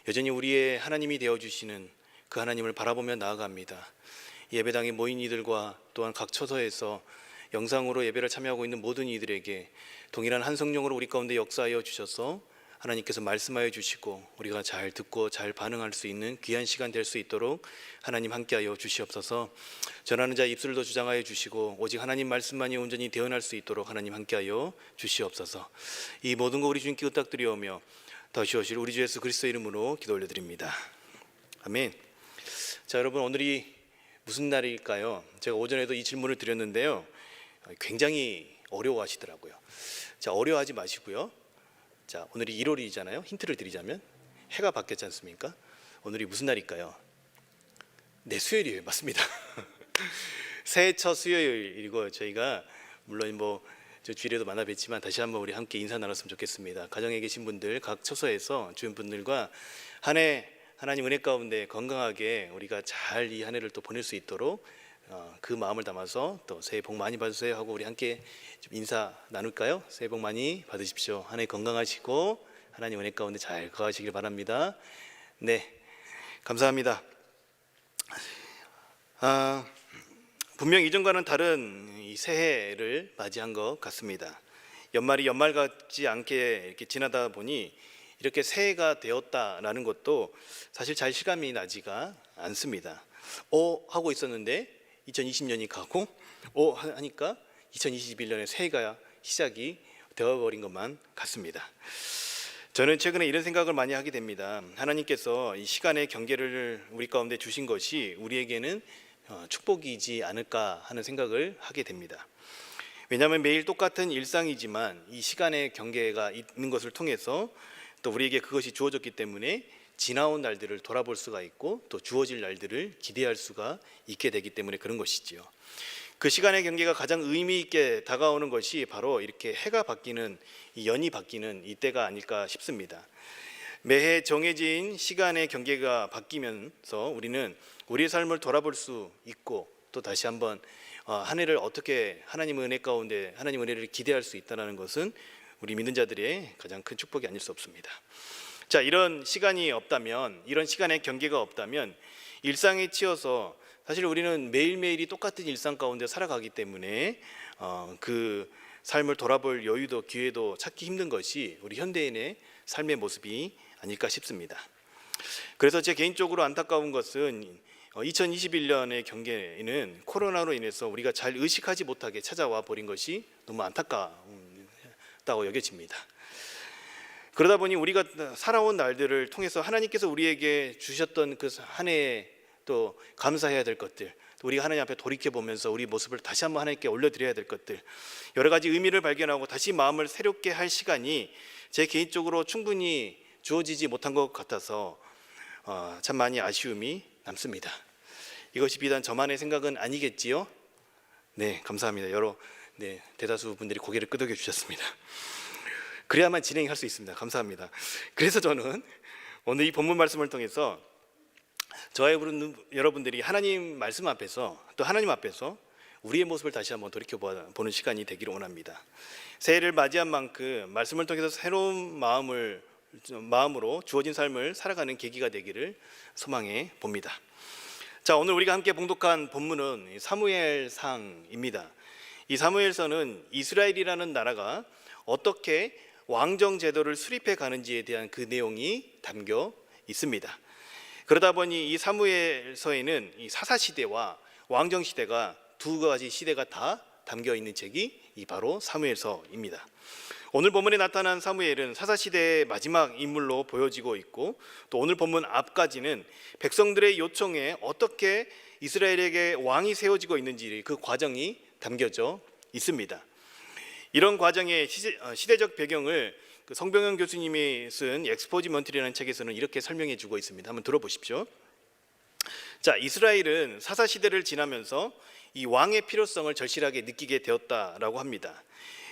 여전히 우리의 하나님이 되어주시는 그 하나님을 바라보며 나아갑니다. 예배당에 모인 이들과 또한 각 처소에서 영상으로 예배를 참여하고 있는 모든 이들에게 동일한 한 성령으로 우리 가운데 역사하여 주셔서 하나님께서 말씀하여 주시고 우리가 잘 듣고 잘 반응할 수 있는 귀한 시간 될 수 있도록 하나님 함께하여 주시옵소서. 전하는 자 입술도 주장하여 주시고 오직 하나님 말씀만이 온전히 대언할 수 있도록 하나님 함께하여 주시옵소서. 이 모든 거 우리 주님께 부탁드리오며 다시 오실 우리 주 예수 그리스도 이름으로 기도 올려드립니다. 아멘. 자, 여러분, 오늘이 무슨 날일까요? 제가 오전에도 이 질문을 드렸는데요, 굉장히 어려워하시더라고요. 자, 어려워하지 마시고요. 자, 오늘이 1월이잖아요. 힌트를 드리자면 해가 바뀌었지 않습니까? 오늘이 무슨 날일까요? 네, 수요일이에요. 맞습니다. 새해 첫 수요일이고 저희가 물론 저 주일에도 만나 뵙지만 다시 한번 우리 함께 인사 나눴으면 좋겠습니다. 가정에 계신 분들 각 처소에서 주변 분들과 한 해 하나님 은혜 가운데 건강하게 우리가 잘 이 한 해를 또 보낼 수 있도록 그 마음을 담아서 또 새해 복 많이 받으세요 하고 우리 함께 좀 인사 나눌까요? 새해 복 많이 받으십시오. 한 해 건강하시고 하나님 은혜 가운데 잘 거하시길 바랍니다. 네, 감사합니다. 분명 이전과는 다른 이 새해를 맞이한 것 같습니다. 연말이 연말 같지 않게 이렇게 지나다 보니 이렇게 새해가 되었다라는 것도 사실 잘 실감이 나지가 않습니다. 하고 있었는데 2020년이 가고 하니까 2021년에 새해가 시작이 되어버린 것만 같습니다. 저는 최근에 이런 생각을 많이 하게 됩니다. 하나님께서 이 시간의 경계를 우리 가운데 주신 것이 우리에게는 축복이지 않을까 하는 생각을 하게 됩니다. 왜냐하면 매일 똑같은 일상이지만 이 시간의 경계가 있는 것을 통해서 또 우리에게 그것이 주어졌기 때문에 지나온 날들을 돌아볼 수가 있고 또 주어질 날들을 기대할 수가 있게 되기 때문에 그런 것이지요. 그 시간의 경계가 가장 의미 있게 다가오는 것이 바로 이렇게 해가 바뀌는, 이 연이 바뀌는 이때가 아닐까 싶습니다. 매해 정해진 시간의 경계가 바뀌면서 우리는 우리의 삶을 돌아볼 수 있고 또 다시 한번 한 해를 어떻게 하나님의 은혜 가운데 하나님의 은혜를 기대할 수 있다는 것은 우리 믿는 자들의 가장 큰 축복이 아닐 수 없습니다. 자, 이런 시간이 없다면, 이런 시간의 경계가 없다면 일상에 치여서 사실 우리는 매일매일이 똑같은 일상 가운데 살아가기 때문에 그 삶을 돌아볼 여유도 기회도 찾기 힘든 것이 우리 현대인의 삶의 모습이 아닐까 싶습니다. 그래서 제 개인적으로 안타까운 것은 2021년의 경계에는 코로나로 인해서 우리가 잘 의식하지 못하게 찾아와 버린 것이 너무 안타깝다고 여겨집니다. 그러다 보니 우리가 살아온 날들을 통해서 하나님께서 우리에게 주셨던 그 한 해에 또 감사해야 될 것들, 또 우리가 하나님 앞에 돌이켜보면서 우리 모습을 다시 한번 하나님께 올려드려야 될 것들, 여러 가지 의미를 발견하고 다시 마음을 새롭게 할 시간이 제 개인적으로 충분히 주어지지 못한 것 같아서 참 많이 아쉬움이 남습니다. 이것이 비단 저만의 생각은 아니겠지요? 네, 감사합니다. 대다수 분들이 고개를 끄덕여 주셨습니다. 그래야만 진행할 수 있습니다. 감사합니다. 그래서 저는 오늘 이 본문 말씀을 통해서 저와 여러분들이 하나님 말씀 앞에서 또 하나님 앞에서 우리의 모습을 다시 한번 돌이켜보는 시간이 되기를 원합니다. 새해를 맞이한 만큼 말씀을 통해서 새로운 마음으로 주어진 삶을 살아가는 계기가 되기를 소망해 봅니다. 자, 오늘 우리가 함께 봉독한 본문은 사무엘상입니다. 이 사무엘서는 이스라엘이라는 나라가 어떻게 왕정 제도를 수립해 가는지에 대한 그 내용이 담겨 있습니다. 그러다 보니 이 사무엘서에는 이 사사시대와 왕정시대가 두 가지 시대가 다 담겨 있는 책이 바로 사무엘서입니다. 오늘 본문에 나타난 사무엘은 사사시대의 마지막 인물로 보여지고 있고 또 오늘 본문 앞까지는 백성들의 요청에 어떻게 이스라엘에게 왕이 세워지고 있는지 그 과정이 담겨져 있습니다. 이런 과정의 시대적 배경을 성병현 교수님이 쓴 엑스포지먼트리라는 책에서는 이렇게 설명해 주고 있습니다. 한번 들어보십시오. 자, 이스라엘은 사사시대를 지나면서 이 왕의 필요성을 절실하게 느끼게 되었다라고 합니다.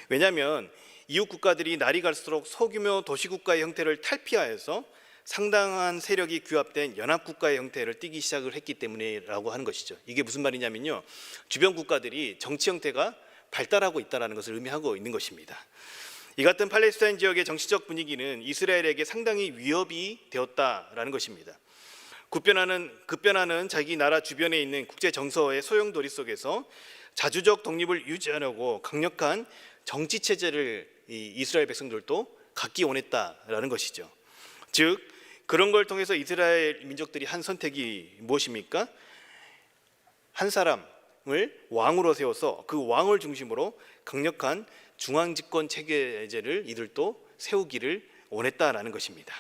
왜냐하면 이웃 국가들이 날이 갈수록 소규모 도시국가의 형태를 탈피하여서 상당한 세력이 규합된 연합국가의 형태를 띠기 시작을 했기 때문이라고 하는 것이죠. 이게 무슨 말이냐면요, 주변 국가들이 정치 형태가 발달하고 있다는 것을 의미하고 있는 것입니다. 이 같은 팔레스타인 지역의 정치적 분위기는 이스라엘에게 상당히 위협이 되었다라는 것입니다. 급변하는 자기 나라 주변에 있는 국제 정서의 소용돌이 속에서 자주적 독립을 유지하려고 강력한 정치 체제를 이스라엘 백성들도 갖기 원했다라는 것이죠. 즉 그런 걸 통해서 이스라엘 민족들이 한 선택이 무엇입니까? 한 사람을 왕으로 세워서 그 왕을 중심으로 강력한 중앙집권 체계제를 이들도 세우기를 원했다라는 것입니다.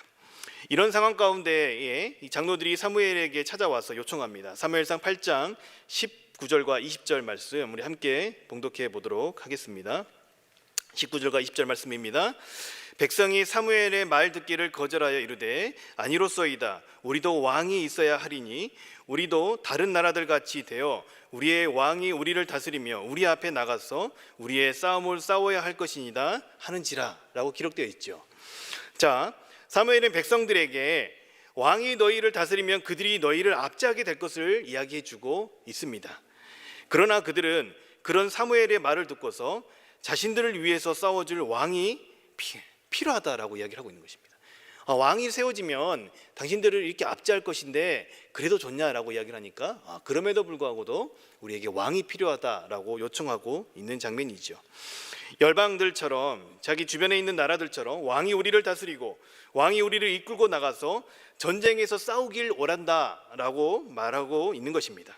이런 상황 가운데에 이 장로들이 사무엘에게 찾아와서 요청합니다. 사무엘상 8장 19절과 20절 말씀 우리 함께 봉독해 보도록 하겠습니다. 19절과 20절 말씀입니다. 백성이 사무엘의 말 듣기를 거절하여 이르되 아니로소이다. 우리도 왕이 있어야 하리니 우리도 다른 나라들 같이 되어 우리의 왕이 우리를 다스리며 우리 앞에 나가서 우리의 싸움을 싸워야 할 것이니다 하는지라 라고 기록되어 있죠. 자, 사무엘은 백성들에게 왕이 너희를 다스리면 그들이 너희를 압제하게 될 것을 이야기해 주고 있습니다. 그러나 그들은 그런 사무엘의 말을 듣고서 자신들을 위해서 싸워줄 왕이 필요하다라고 이야기를 하고 있는 것입니다. 왕이 세워지면 당신들을 이렇게 압제할 것인데 그래도 좋냐라고 이야기를 하니까 그럼에도 불구하고도 우리에게 왕이 필요하다라고 요청하고 있는 장면이죠. 열방들처럼 자기 주변에 있는 나라들처럼 왕이 우리를 다스리고 왕이 우리를 이끌고 나가서 전쟁에서 싸우길 원한다라고 말하고 있는 것입니다.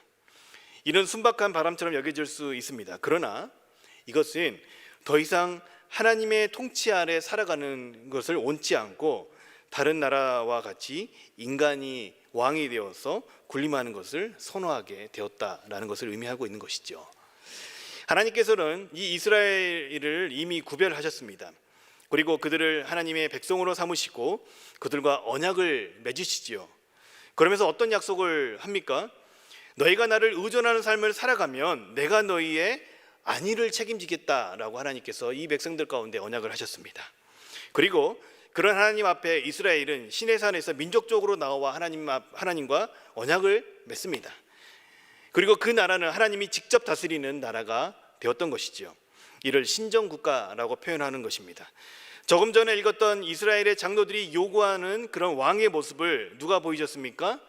이런 순박한 바람처럼 여겨질 수 있습니다. 그러나 이것은 더 이상 하나님의 통치 아래 살아가는 것을 원치 않고 다른 나라와 같이 인간이 왕이 되어서 군림하는 것을 선호하게 되었다라는 것을 의미하고 있는 것이죠. 하나님께서는 이 이스라엘을 이미 구별하셨습니다. 그리고 그들을 하나님의 백성으로 삼으시고 그들과 언약을 맺으시지요. 그러면서 어떤 약속을 합니까? 너희가 나를 의존하는 삶을 살아가면 내가 너희의 안위를 책임지겠다라고 하나님께서 이 백성들 가운데 언약을 하셨습니다. 그리고 그런 하나님 앞에 이스라엘은 시내산에서 민족적으로 나와 하나님과 언약을 맺습니다. 그리고 그 나라는 하나님이 직접 다스리는 나라가 되었던 것이지요. 이를 신정국가라고 표현하는 것입니다. 조금 전에 읽었던 이스라엘의 장로들이 요구하는 그런 왕의 모습을 누가 보이셨습니까?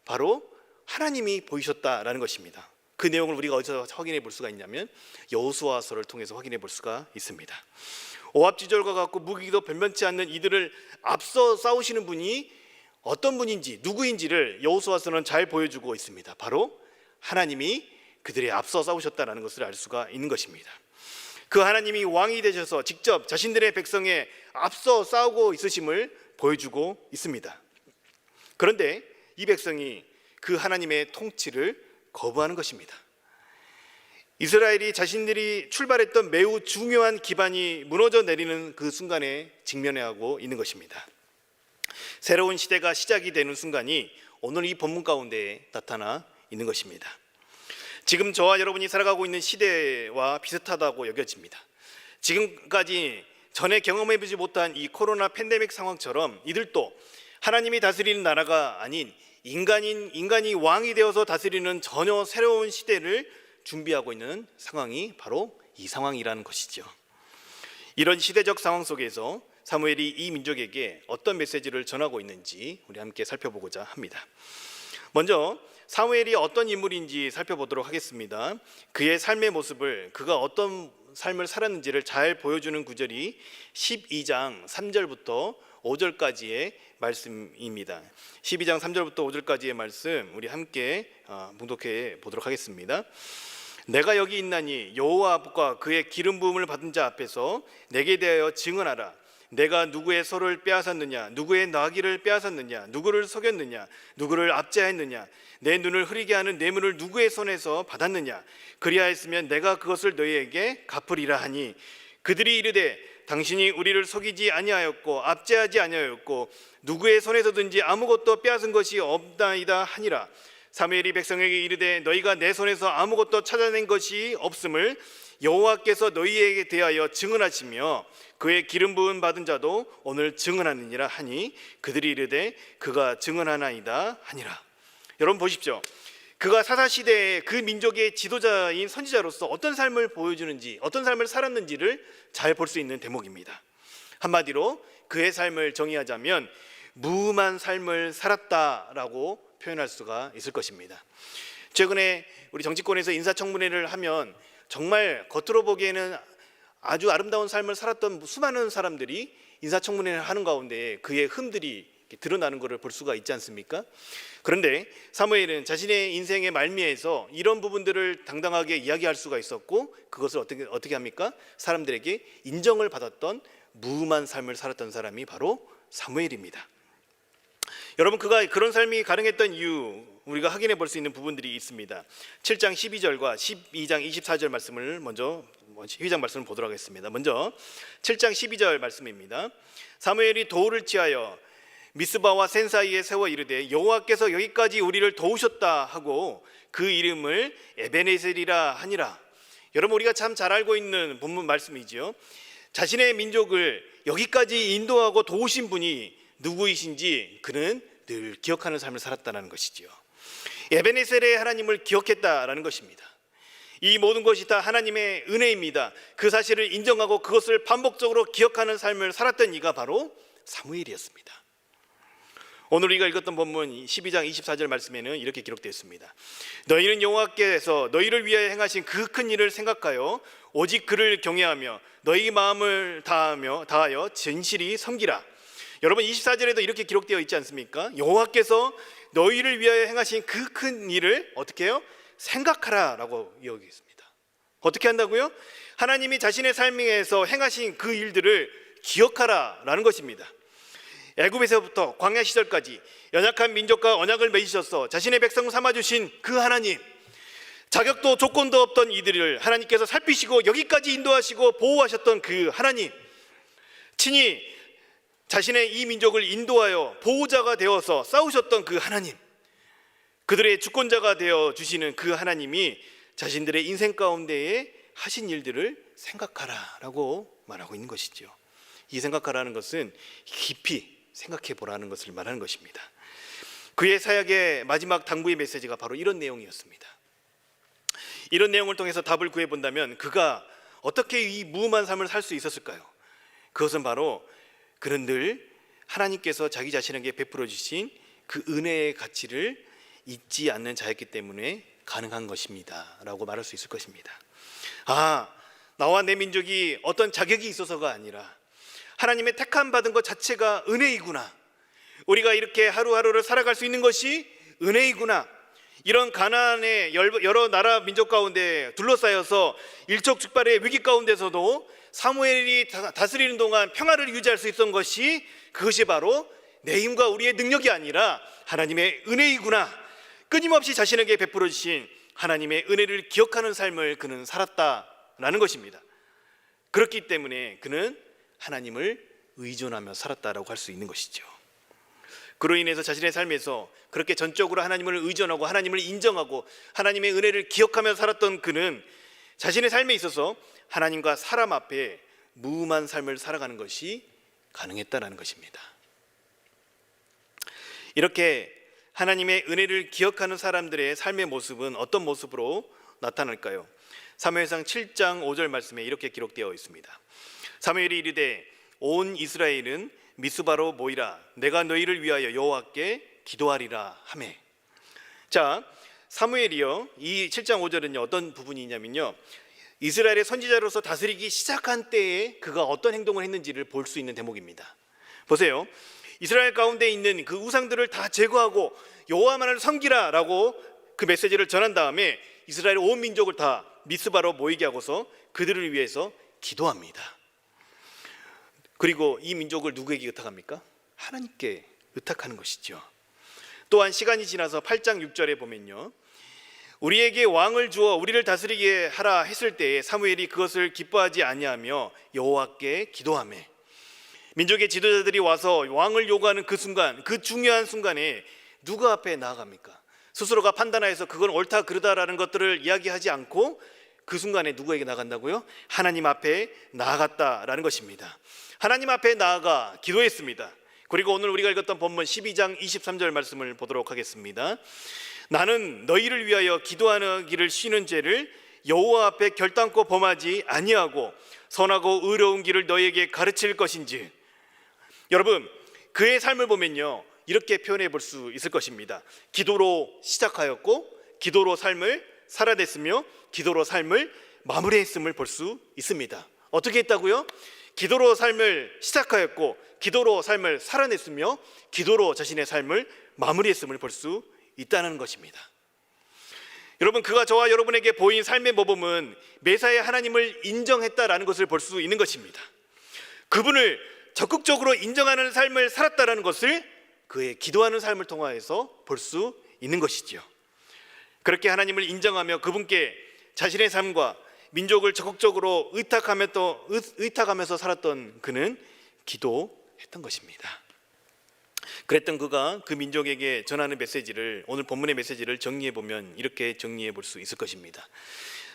바로 하나님이 보이셨다라는 것입니다. 그 내용을 우리가 어디서 확인해 볼 수가 있냐면 여호수아서를 통해서 확인해 볼 수가 있습니다. 오합지졸과 같고 무기도 변변치 않는 이들을 앞서 싸우시는 분이 어떤 분인지 누구인지를 여호수아서는 잘 보여주고 있습니다. 바로 하나님이 그들의 앞서 싸우셨다는 것을 알 수가 있는 것입니다. 그 하나님이 왕이 되셔서 직접 자신들의 백성에 앞서 싸우고 있으심을 보여주고 있습니다. 그런데 이 백성이 그 하나님의 통치를 거부하는 것입니다. 이스라엘이 자신들이 출발했던 매우 중요한 기반이 무너져 내리는 그 순간에 직면하고 있는 것입니다. 새로운 시대가 시작이 되는 순간이 오늘 이 본문 가운데 나타나 있는 것입니다. 지금 저와 여러분이 살아가고 있는 시대와 비슷하다고 여겨집니다. 지금까지 전에 경험해보지 못한 이 코로나 팬데믹 상황처럼 이들도 하나님이 다스리는 나라가 아닌 인간이 왕이 되어서 다스리는 전혀 새로운 시대를 준비하고 있는 상황이 바로 이 상황이라는 것이죠. 이런 시대적 상황 속에서 사무엘이 이 민족에게 어떤 메시지를 전하고 있는지 우리 함께 살펴보고자 합니다. 먼저 사무엘이 어떤 인물인지 살펴보도록 하겠습니다. 그의 삶의 모습을, 그가 어떤 삶을 살았는지를 잘 보여주는 구절이 12장 3절부터 5절까지의 말씀입니다. 12장 3절부터 5절까지의 말씀 우리 함께 봉독해 보도록 하겠습니다. 내가 여기 있나니 여호와과 그의 기름 부음을 받은 자 앞에서 내게 대하여 증언하라. 내가 누구의 소를 빼앗았느냐, 누구의 나귀를 빼앗았느냐, 누구를 속였느냐, 누구를 압제하였느냐, 내 눈을 흐리게 하는 뇌물을 누구의 손에서 받았느냐, 그리하였으면 내가 그것을 너희에게 갚으리라 하니 그들이 이르되 당신이 우리를 속이지 아니하였고 압제하지 아니하였고 누구의 손에서든지 아무것도 빼앗은 것이 없나이다 하니라. 사무엘이 백성에게 이르되 너희가 내 손에서 아무것도 찾아낸 것이 없음을 여호와께서 너희에게 대하여 증언하시며 그의 기름 부음 받은 자도 오늘 증언하느니라 하니 그들이 이르되 그가 증언하나이다 하니라. 여러분 보십시오. 그가 사사시대의 그 민족의 지도자인 선지자로서 어떤 삶을 보여주는지, 어떤 삶을 살았는지를 잘 볼 수 있는 대목입니다. 한마디로 그의 삶을 정의하자면 무음한 삶을 살았다라고 표현할 수가 있을 것입니다. 최근에 우리 정치권에서 인사청문회를 하면 정말 겉으로 보기에는 아주 아름다운 삶을 살았던 수많은 사람들이 인사청문회를 하는 가운데 그의 흠들이 드러나는 것을 볼 수가 있지 않습니까? 그런데 사무엘은 자신의 인생의 말미에서 이런 부분들을 당당하게 이야기할 수가 있었고, 그것을 어떻게 합니까? 사람들에게 인정을 받았던 무음한 삶을 살았던 사람이 바로 사무엘입니다. 여러분, 그가 그런 삶이 가능했던 이유, 우리가 확인해 볼 수 있는 부분들이 있습니다. 7장 12절과 12장 24절 말씀을 먼저 12장 말씀을 보도록 하겠습니다. 먼저 7장 12절 말씀입니다. 사무엘이 도울을 취하여 미스바와 센 사이에 세워 이르되 여호와께서 여기까지 우리를 도우셨다 하고 그 이름을 에베네셀이라 하니라. 여러분, 우리가 참 잘 알고 있는 본문 말씀이지요. 자신의 민족을 여기까지 인도하고 도우신 분이 누구이신지 그는 늘 기억하는 삶을 살았다는 것이지요. 에베네셀의 하나님을 기억했다라는 것입니다. 이 모든 것이 다 하나님의 은혜입니다. 그 사실을 인정하고 그것을 반복적으로 기억하는 삶을 살았던 이가 바로 사무엘이었습니다. 오늘 우리가 읽었던 본문 12장 24절 말씀에는 이렇게 기록되어 있습니다. 너희는 여호와께서 너희를 위하여 행하신 그 큰 일을 생각하여 오직 그를 경외하며 너희 마음을 다하여 진실이 섬기라. 여러분, 24절에도 이렇게 기록되어 있지 않습니까? 여호와께서 너희를 위하여 행하신 그 큰 일을 어떻게 해요? 생각하라 라고 이야기했습니다. 어떻게 한다고요? 하나님이 자신의 삶에서 행하신 그 일들을 기억하라 라는 것입니다. 애굽에서부터 광야 시절까지 연약한 민족과 언약을 맺으셔서 자신의 백성 삼아주신 그 하나님, 자격도 조건도 없던 이들을 하나님께서 살피시고 여기까지 인도하시고 보호하셨던 그 하나님, 친히 자신의 이 민족을 인도하여 보호자가 되어서 싸우셨던 그 하나님, 그들의 주권자가 되어 주시는 그 하나님이 자신들의 인생 가운데에 하신 일들을 생각하라라고 말하고 있는 것이죠. 이 생각하라는 것은 깊이 생각해 보라는 것을 말하는 것입니다. 그의 사역의 마지막 당부의 메시지가 바로 이런 내용이었습니다. 이런 내용을 통해서 답을 구해 본다면 그가 어떻게 이 무음한 삶을 살 수 있었을까요? 그것은 바로 그는 늘 하나님께서 자기 자신에게 베풀어 주신 그 은혜의 가치를 잊지 않는 자였기 때문에 가능한 것입니다 라고 말할 수 있을 것입니다. 나와 내 민족이 어떤 자격이 있어서가 아니라 하나님의 택함 받은 것 자체가 은혜이구나, 우리가 이렇게 하루하루를 살아갈 수 있는 것이 은혜이구나, 이런 가나안의 여러 나라 민족 가운데 둘러싸여서 일촉즉발의 위기 가운데서도 사무엘이 다스리는 동안 평화를 유지할 수 있었던 것이, 그것이 바로 내 힘과 우리의 능력이 아니라 하나님의 은혜이구나, 끊임없이 자신에게 베풀어 주신 하나님의 은혜를 기억하는 삶을 그는 살았다라는 것입니다. 그렇기 때문에 그는 하나님을 의존하며 살았다라고 할 수 있는 것이죠. 그로 인해서 자신의 삶에서 그렇게 전적으로 하나님을 의존하고 하나님을 인정하고 하나님의 은혜를 기억하며 살았던 그는 자신의 삶에 있어서 하나님과 사람 앞에 무음한 삶을 살아가는 것이 가능했다라는 것입니다. 이렇게 하나님의 은혜를 기억하는 사람들의 삶의 모습은 어떤 모습으로 나타날까요? 사무엘상 7장 5절 말씀에 이렇게 기록되어 있습니다. 사무엘이 이르되 온 이스라엘은 미스바로 모이라, 내가 너희를 위하여 여호와께 기도하리라 하매. 자, 사무엘이요, 이 7장 5절은요 어떤 부분이냐면요, 이스라엘의 선지자로서 다스리기 시작한 때에 그가 어떤 행동을 했는지를 볼 수 있는 대목입니다. 보세요. 이스라엘 가운데 있는 그 우상들을 다 제거하고 여호와만을 섬기라 라고 그 메시지를 전한 다음에 이스라엘 온 민족을 다 미스바로 모이게 하고서 그들을 위해서 기도합니다. 그리고 이 민족을 누구에게 의탁합니까? 하나님께 의탁하는 것이죠. 또한 시간이 지나서 8장 6절에 보면요, 우리에게 왕을 주어 우리를 다스리게 하라 했을 때에 사무엘이 그것을 기뻐하지 아니하며 여호와께 기도하며, 민족의 지도자들이 와서 왕을 요구하는 그 순간, 그 중요한 순간에 누구 앞에 나아갑니까? 스스로가 판단하여서 그건 옳다 그르다라는 것들을 이야기하지 않고 그 순간에 누구에게 나간다고요? 하나님 앞에 나아갔다라는 것입니다. 하나님 앞에 나아가 기도했습니다. 그리고 오늘 우리가 읽었던 본문 12장 23절 말씀을 보도록 하겠습니다. 나는 너희를 위하여 기도하기를 쉬는 죄를 여호와 앞에 결단코 범하지 아니하고 선하고 의로운 길을 너희에게 가르칠 것인지. 여러분, 그의 삶을 보면요, 이렇게 표현해 볼 수 있을 것입니다. 기도로 시작하였고 기도로 삶을 살아냈으며 기도로 삶을 마무리했음을 볼 수 있습니다. 어떻게 했다고요? 기도로 삶을 시작하였고 기도로 삶을 살아냈으며 기도로 자신의 삶을 마무리했음을 볼 수 있다는 것입니다. 여러분, 그가 저와 여러분에게 보인 삶의 모범은 매사에 하나님을 인정했다라는 것을 볼 수 있는 것입니다. 그분을 적극적으로 인정하는 삶을 살았다라는 것을 그의 기도하는 삶을 통하여서 볼 수 있는 것이지요. 그렇게 하나님을 인정하며 그분께 자신의 삶과 민족을 적극적으로 의탁하면서 살았던 그는 기도했던 것입니다. 그랬던 그가 그 민족에게 전하는 메시지를, 오늘 본문의 메시지를 정리해 보면 이렇게 정리해 볼 수 있을 것입니다.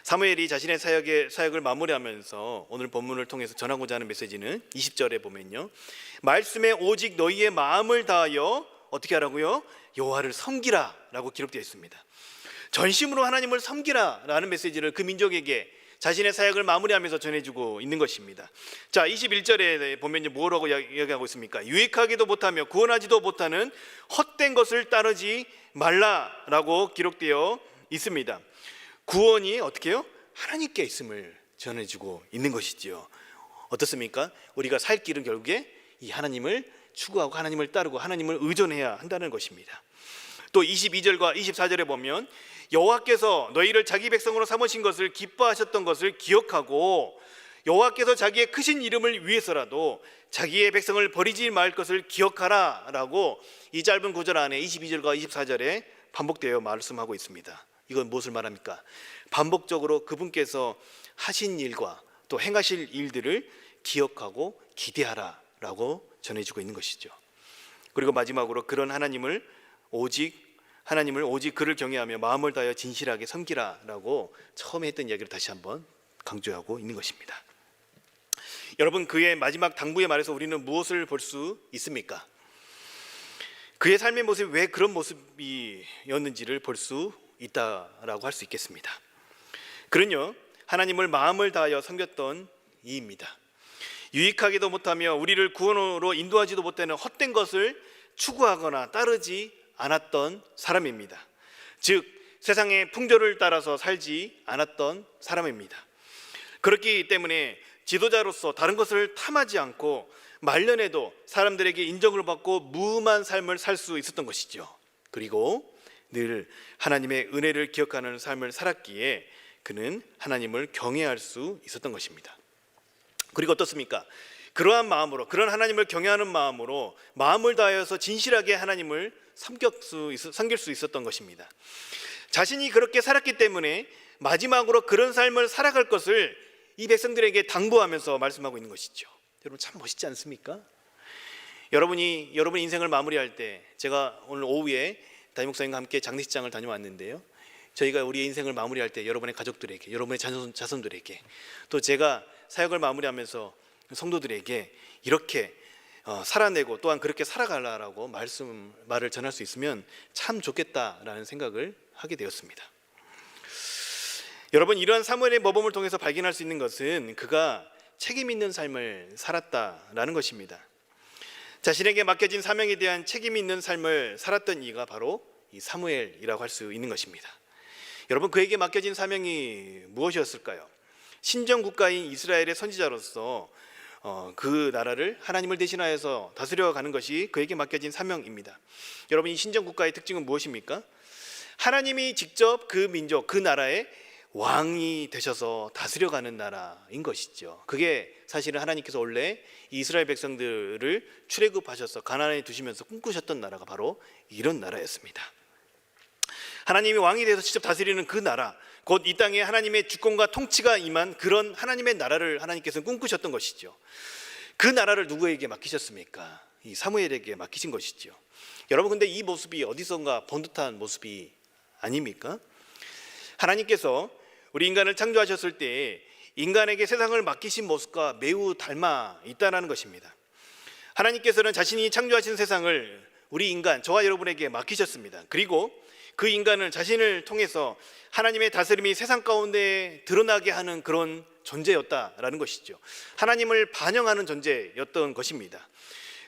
사무엘이 자신의 사역을 마무리하면서 오늘 본문을 통해서 전하고자 하는 메시지는 20절에 보면요, 말씀에 오직 너희의 마음을 다하여 어떻게 하라고요? 여호와를 섬기라 라고 기록되어 있습니다. 전심으로 하나님을 섬기라 라는 메시지를 그 민족에게 자신의 사역을 마무리하면서 전해주고 있는 것입니다. 자, 21절에 보면 뭐라고 이야기하고 있습니까? 유익하기도 못하며 구원하지도 못하는 헛된 것을 따르지 말라라고 기록되어 있습니다. 구원이 어떻게 해요? 하나님께 있음을 전해주고 있는 것이지요. 어떻습니까? 우리가 살 길은 결국에 이 하나님을 추구하고 하나님을 따르고 하나님을 의존해야 한다는 것입니다. 또 22절과 24절에 보면 여호와께서 너희를 자기 백성으로 삼으신 것을 기뻐하셨던 것을 기억하고 여호와께서 자기의 크신 이름을 위해서라도 자기의 백성을 버리지 말 것을 기억하라 라고 이 짧은 구절 안에 22절과 24절에 반복되어 말씀하고 있습니다. 이건 무엇을 말합니까? 반복적으로 그분께서 하신 일과 또 행하실 일들을 기억하고 기대하라 라고 전해주고 있는 것이죠. 그리고 마지막으로 그런 하나님을 오직 그를 경외하며 마음을 다하여 진실하게 섬기라 라고 처음에 했던 이야기를 다시 한번 강조하고 있는 것입니다. 여러분, 그의 마지막 당부의 말에서 우리는 무엇을 볼 수 있습니까? 그의 삶의 모습이 왜 그런 모습이었는지를 볼 수 있다라고 할 수 있겠습니다. 그는요, 하나님을 마음을 다하여 섬겼던 이입니다. 유익하기도 못하며 우리를 구원으로 인도하지도 못하는 헛된 것을 추구하거나 따르지 않았던 사람입니다. 즉 세상의 풍조를 따라서 살지 않았던 사람입니다. 그렇기 때문에 지도자로서 다른 것을 탐하지 않고 말년에도 사람들에게 인정을 받고 무음한 삶을 살 수 있었던 것이죠. 그리고 늘 하나님의 은혜를 기억하는 삶을 살았기에 그는 하나님을 경외할 수 있었던 것입니다. 그리고 어떻습니까? 그러한 마음으로, 그런 하나님을 경외하는 마음으로 마음을 다하여서 진실하게 하나님을 섬길 수 있었던 것입니다. 자신이 그렇게 살았기 때문에 마지막으로 그런 삶을 살아갈 것을 이 백성들에게 당부하면서 말씀하고 있는 것이죠. 여러분, 참 멋있지 않습니까? 여러분이 여러분 인생을 마무리할 때, 제가 오늘 오후에 담임 목사님과 함께 장례식장을 다녀왔는데요, 저희가 우리의 인생을 마무리할 때 여러분의 가족들에게, 여러분의 자손들에게, 또 제가 사역을 마무리하면서 성도들에게 이렇게 살아내고 또한 그렇게 살아가라라고 말을 전할 수 있으면 참 좋겠다라는 생각을 하게 되었습니다. 여러분, 이러한 사무엘의 모범을 통해서 발견할 수 있는 것은 그가 책임 있는 삶을 살았다라는 것입니다. 자신에게 맡겨진 사명에 대한 책임 있는 삶을 살았던 이가 바로 이 사무엘이라고 할 수 있는 것입니다. 여러분, 그에게 맡겨진 사명이 무엇이었을까요? 신정 국가인 이스라엘의 선지자로서 그 나라를 하나님을 대신하여서 다스려가는 것이 그에게 맡겨진 사명입니다. 여러분, 이 신정 국가의 특징은 무엇입니까? 하나님이 직접 그 민족, 그 나라의 왕이 되셔서 다스려가는 나라인 것이죠. 그게 사실은 하나님께서 원래 이스라엘 백성들을 출애굽하셔서 가나안에 두시면서 꿈꾸셨던 나라가 바로 이런 나라였습니다. 하나님이 왕이 되어서 직접 다스리는 그 나라, 곧 이 땅에 하나님의 주권과 통치가 임한 그런 하나님의 나라를 하나님께서는 꿈꾸셨던 것이죠. 그 나라를 누구에게 맡기셨습니까? 이 사무엘에게 맡기신 것이죠. 여러분, 근데 이 모습이 어디선가 본 듯한 모습이 아닙니까? 하나님께서 우리 인간을 창조하셨을 때 인간에게 세상을 맡기신 모습과 매우 닮아 있다는 것입니다. 하나님께서는 자신이 창조하신 세상을 우리 인간, 저와 여러분에게 맡기셨습니다. 그리고 그 인간은 자신을 통해서 하나님의 다스림이 세상 가운데 드러나게 하는 그런 존재였다라는 것이죠. 하나님을 반영하는 존재였던 것입니다.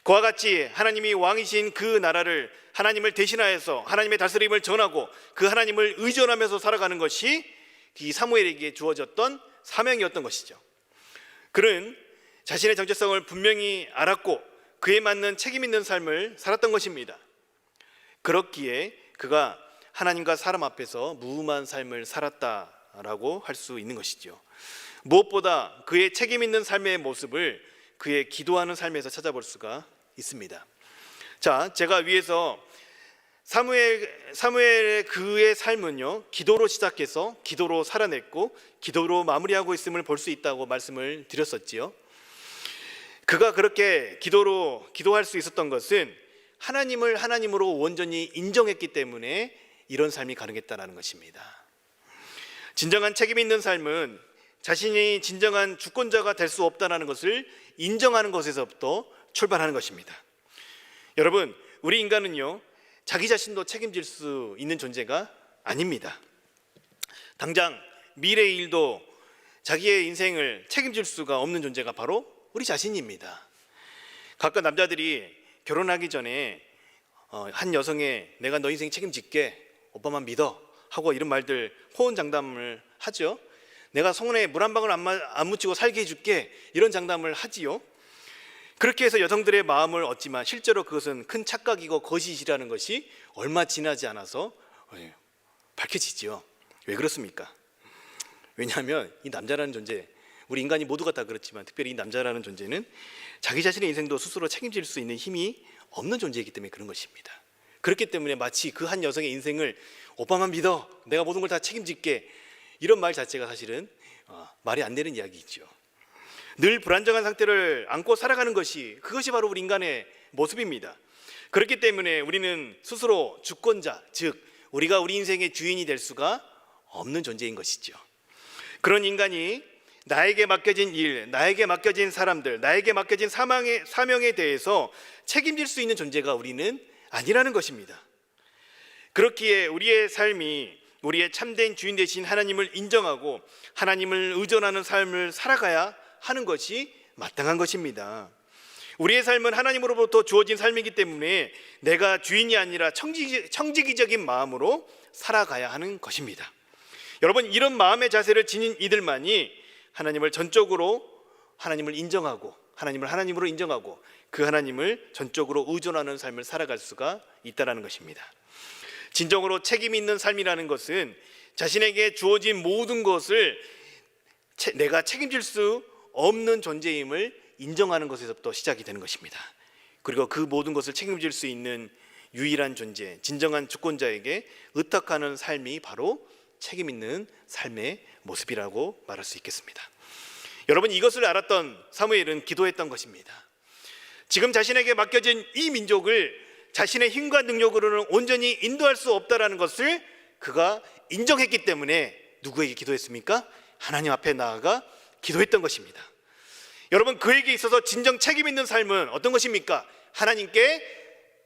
그와 같이 하나님이 왕이신 그 나라를 하나님을 대신하여서 하나님의 다스림을 전하고 그 하나님을 의존하면서 살아가는 것이 이 사무엘에게 주어졌던 사명이었던 것이죠. 그는 자신의 정체성을 분명히 알았고 그에 맞는 책임 있는 삶을 살았던 것입니다. 그렇기에 그가 하나님과 사람 앞에서 무음한 삶을 살았다라고 할 수 있는 것이죠. 무엇보다 그의 책임 있는 삶의 모습을 그의 기도하는 삶에서 찾아볼 수가 있습니다. 자, 제가 위에서 사무엘의 그의 삶은요, 기도로 시작해서 기도로 살아냈고 기도로 마무리하고 있음을 볼 수 있다고 말씀을 드렸었지요. 그가 그렇게 기도할 수 있었던 것은 하나님을 하나님으로 온전히 인정했기 때문에 이런 삶이 가능했다는 것입니다. 진정한 책임 있는 삶은 자신이 진정한 주권자가 될 수 없다는 것을 인정하는 것에서부터 출발하는 것입니다. 여러분, 우리 인간은요, 자기 자신도 책임질 수 있는 존재가 아닙니다. 당장 미래의 일도 자기의 인생을 책임질 수가 없는 존재가 바로 우리 자신입니다. 가끔 남자들이 결혼하기 전에 한 여성의 내가 너 인생 책임질게, 오빠만 믿어 하고 이런 말들 호언장담을 하죠. 내가 손에 물 한 방울 안 묻히고 살게 해줄게, 이런 장담을 하지요. 그렇게 해서 여성들의 마음을 얻지만 실제로 그것은 큰 착각이고 거짓이라는 것이 얼마 지나지 않아서 밝혀지죠. 왜 그렇습니까? 왜냐하면 이 남자라는 존재, 우리 인간이 모두가 다 그렇지만 특별히 이 남자라는 존재는 자기 자신의 인생도 스스로 책임질 수 있는 힘이 없는 존재이기 때문에 그런 것입니다. 그렇기 때문에 마치 그 한 여성의 인생을 오빠만 믿어, 내가 모든 걸 다 책임질게, 이런 말 자체가 사실은 말이 안 되는 이야기죠. 늘 불안정한 상태를 안고 살아가는 그것이 바로 우리 인간의 모습입니다. 그렇기 때문에 우리는 스스로 주권자, 즉 우리가 우리 인생의 주인이 될 수가 없는 존재인 것이죠. 그런 인간이 나에게 맡겨진 일, 나에게 맡겨진 사람들, 나에게 맡겨진 사명에 대해서 책임질 수 있는 존재가 우리는 아니라는 것입니다. 그렇기에 우리의 삶이 우리의 참된 주인 되신 하나님을 인정하고 하나님을 의존하는 삶을 살아가야 하는 것이 마땅한 것입니다. 우리의 삶은 하나님으로부터 주어진 삶이기 때문에 내가 주인이 아니라 청지기적인 마음으로 살아가야 하는 것입니다. 여러분, 이런 마음의 자세를 지닌 이들만이 하나님을 전적으로 하나님을 인정하고 하나님을 하나님으로 인정하고 그 하나님을 전적으로 의존하는 삶을 살아갈 수가 있다는 것입니다. 진정으로 책임 있는 삶이라는 것은 자신에게 주어진 모든 것을 내가 책임질 수 없는 존재임을 인정하는 것에서부터 시작이 되는 것입니다. 그리고 그 모든 것을 책임질 수 있는 유일한 존재, 진정한 주권자에게 의탁하는 삶이 바로 책임 있는 삶의 모습이라고 말할 수 있겠습니다. 여러분, 이것을 알았던 사무엘은 기도했던 것입니다. 지금 자신에게 맡겨진 이 민족을 자신의 힘과 능력으로는 온전히 인도할 수 없다라는 것을 그가 인정했기 때문에 누구에게 기도했습니까? 하나님 앞에 나아가 기도했던 것입니다. 여러분, 그에게 있어서 진정 책임 있는 삶은 어떤 것입니까? 하나님께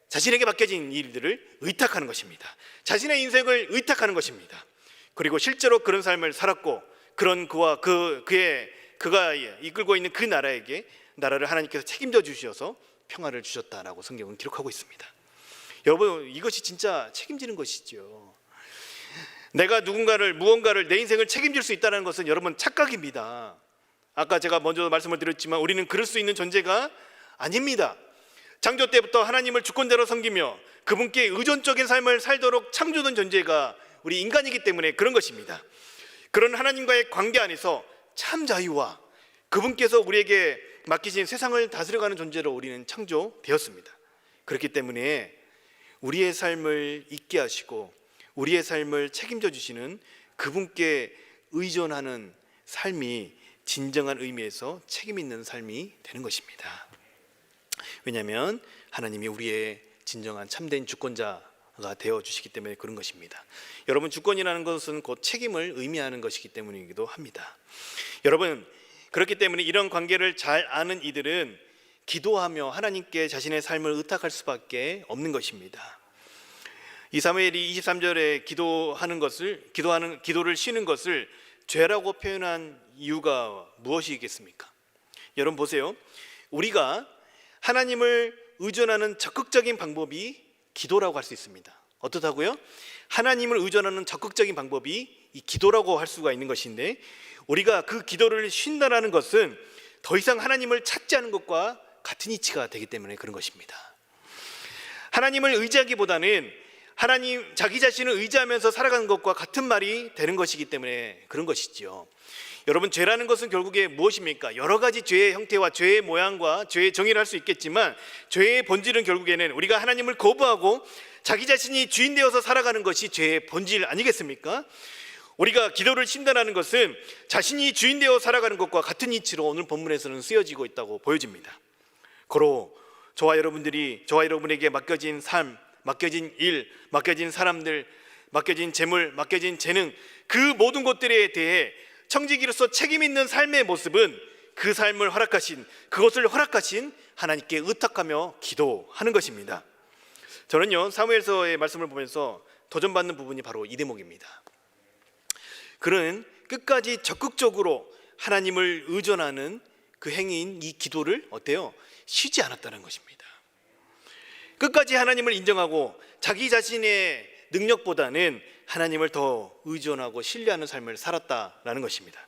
자신에게 맡겨진 일들을 의탁하는 것입니다. 자신의 인생을 의탁하는 것입니다. 그리고 실제로 그런 삶을 살았고 그런 그가 이끌고 있는 그 나라를 하나님께서 책임져 주셔서 평화를 주셨다라고 성경은 기록하고 있습니다. 여러분, 이것이 진짜 책임지는 것이죠. 내가 무언가를 내 인생을 책임질 수 있다는 것은 여러분 착각입니다. 아까 제가 먼저 말씀을 드렸지만 우리는 그럴 수 있는 존재가 아닙니다. 창조 때부터 하나님을 주권자로 섬기며 그분께 의존적인 삶을 살도록 창조된 존재가 우리 인간이기 때문에 그런 것입니다. 그런 하나님과의 관계 안에서 참 자유와 그분께서 우리에게 맡기신 세상을 다스려가는 존재로 우리는 창조되었습니다. 그렇기 때문에 우리의 삶을 있게 하시고 우리의 삶을 책임져 주시는 그분께 의존하는 삶이 진정한 의미에서 책임 있는 삶이 되는 것입니다. 왜냐하면 하나님이 우리의 진정한 참된 주권자가 되어 주시기 때문에 그런 것입니다. 여러분, 주권이라는 것은 곧 책임을 의미하는 것이기 때문이기도 합니다. 여러분, 그렇기 때문에 이런 관계를 잘 아는 이들은 기도하며 하나님께 자신의 삶을 의탁할 수밖에 없는 것입니다. 이 사무엘이 23절에 기도를 쉬는 것을 죄라고 표현한 이유가 무엇이겠습니까? 여러분 보세요. 우리가 하나님을 의존하는 적극적인 방법이 기도라고 할 수 있습니다. 어떻다고요? 하나님을 의존하는 적극적인 방법이 이 기도라고 할 수가 있는 것인데, 우리가 그 기도를 쉰다라는 것은 더 이상 하나님을 찾지 않은 것과 같은 이치가 되기 때문에 그런 것입니다. 하나님을 의지하기보다는 자기 자신을 의지하면서 살아가는 것과 같은 말이 되는 것이기 때문에 그런 것이지요. 여러분, 죄라는 것은 결국에 무엇입니까? 여러 가지 죄의 형태와 죄의 모양과 죄의 정의를 할 수 있겠지만, 죄의 본질은 결국에는 우리가 하나님을 거부하고 자기 자신이 주인 되어서 살아가는 것이 죄의 본질 아니겠습니까? 우리가 기도를 쉰다는 것은 자신이 주인 되어 살아가는 것과 같은 이치로 오늘 본문에서는 쓰여지고 있다고 보여집니다. 고로 저와 여러분에게 맡겨진 삶, 맡겨진 일, 맡겨진 사람들, 맡겨진 재물, 맡겨진 재능, 그 모든 것들에 대해 청지기로서 책임 있는 삶의 모습은 그 삶을 그것을 허락하신 하나님께 의탁하며 기도하는 것입니다. 저는요, 사무엘서의 말씀을 보면서 도전받는 부분이 바로 이 대목입니다. 그는 끝까지 적극적으로 하나님을 의존하는 그 행위인 이 기도를 쉬지 않았다는 것입니다. 끝까지 하나님을 인정하고 자기 자신의 능력보다는 하나님을 더 의존하고 신뢰하는 삶을 살았다라는 것입니다.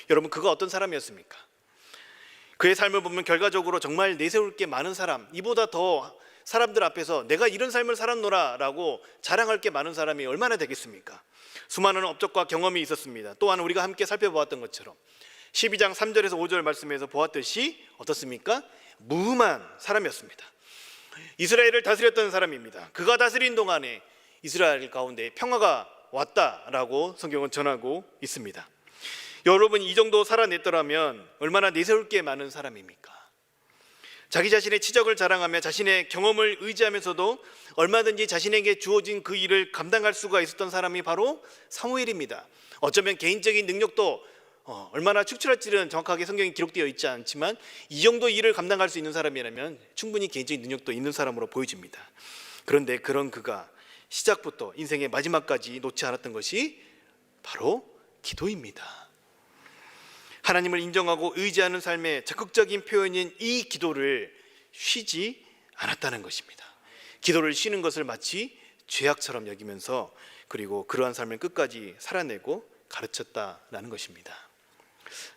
여러분, 그가 어떤 사람이었습니까? 그의 삶을 보면 결과적으로 정말 내세울 게 많은 사람, 이보다 더 사람들 앞에서 내가 이런 삶을 살았노라 라고 자랑할 게 많은 사람이 얼마나 되겠습니까? 수많은 업적과 경험이 있었습니다. 또한 우리가 함께 살펴보았던 것처럼 12장 3절에서 5절 말씀에서 보았듯이 어떻습니까? 무음한 사람이었습니다. 이스라엘을 다스렸던 사람입니다. 그가 다스린 동안에 이스라엘 가운데 평화가 왔다라고 성경은 전하고 있습니다. 여러분, 이 정도 살아냈더라면 얼마나 내세울 게 많은 사람입니까? 자기 자신의 치적을 자랑하며 자신의 경험을 의지하면서도 얼마든지 자신에게 주어진 그 일을 감당할 수가 있었던 사람이 바로 사무엘입니다. 어쩌면 개인적인 능력도 얼마나 축출할지는 정확하게 성경에 기록되어 있지 않지만 이 정도 일을 감당할 수 있는 사람이라면 충분히 개인적인 능력도 있는 사람으로 보여집니다. 그런데 그런 그가 시작부터 인생의 마지막까지 놓지 않았던 것이 바로 기도입니다. 하나님을 인정하고 의지하는 삶의 적극적인 표현인 이 기도를 쉬지 않았다는 것입니다. 기도를 쉬는 것을 마치 죄악처럼 여기면서 그리고 그러한 삶을 끝까지 살아내고 가르쳤다라는 것입니다.